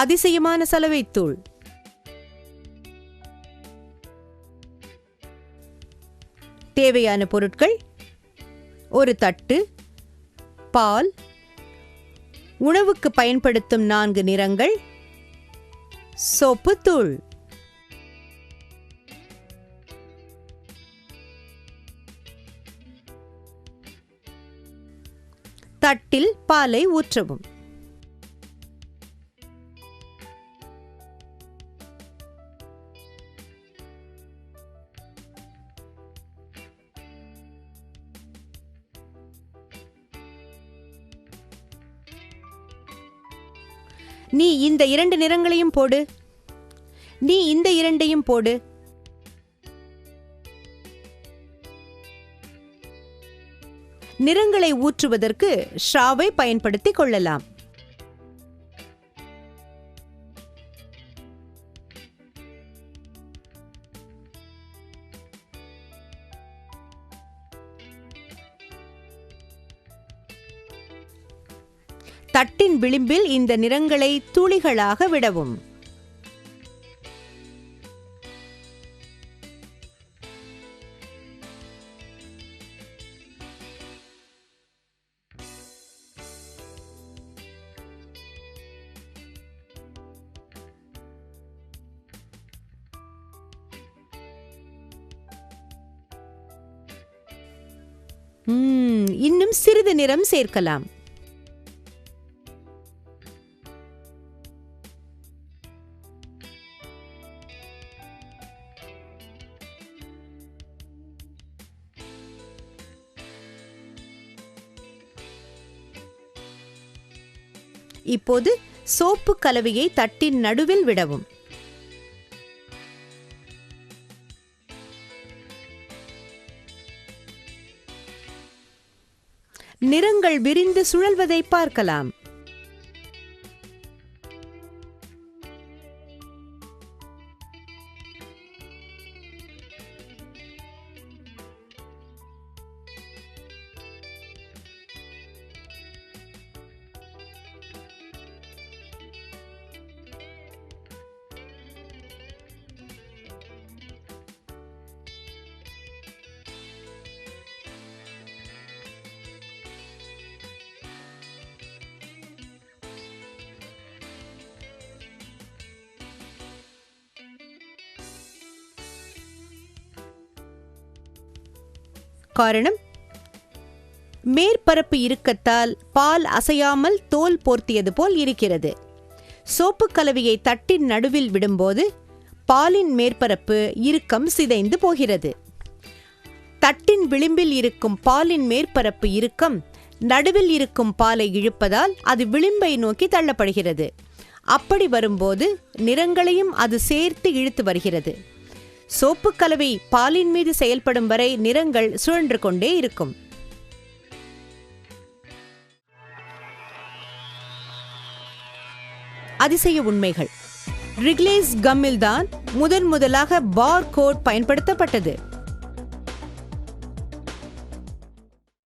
அதிசயமான சலவைத்தூள். தேவையான பொருட்கள்: ஒரு தட்டு, பால், உணவுக்கு பயன்படுத்தும் 4 நிறங்கள், சோப்புத்தூள். தட்டில் பாலை ஊற்றவும். நீ இந்த 2 நிறங்களையும் போடு. நீ இந்த 2ஐயும் போடு. நிறங்களை ஊற்றுவதற்கு ஷாவை பயன்படுத்திக் கொள்ளலாம். தட்டின் விளிம்பில் இந்த நிறங்களை துளிகளாக விடவும். இன்னும் சிறிது நிறம் சேர்க்கலாம். இப்போது சோப்பு கலவையை தட்டின் நடுவில் விடவும். நிறங்கள் விரிந்து சுழல்வதை பார்க்கலாம். காரணம், மேற்பரப்பு இறுக்கத்தால் பால் அசையாமல் தோல் போர்த்தியது போல் இருக்கிறது. சோப்பு கலவையை தட்டின் நடுவில் விடும்போது பாலின் மேற்பரப்பு இறுக்கம் சிதைந்து போகிறது. தட்டின் விளிம்பில் இருக்கும் பாலின் மேற்பரப்பு இறுக்கம் நடுவில் இருக்கும் பாலை இழுப்பதால் அது விளிம்பை நோக்கி தள்ளப்படுகிறது. அப்படி வரும்போது நிறங்களையும் அது சேர்த்து இழுத்து வருகிறது. சோப்பு கலவை பாலின் மீது செயல்படும் வரை நிறங்கள் சுழன்று கொண்டே இருக்கும். அதிசய உண்மைகள். ரிக்லேஸ் கம்மில்தான் முதலாக பார் கோட் பயன்படுத்தப்பட்டது.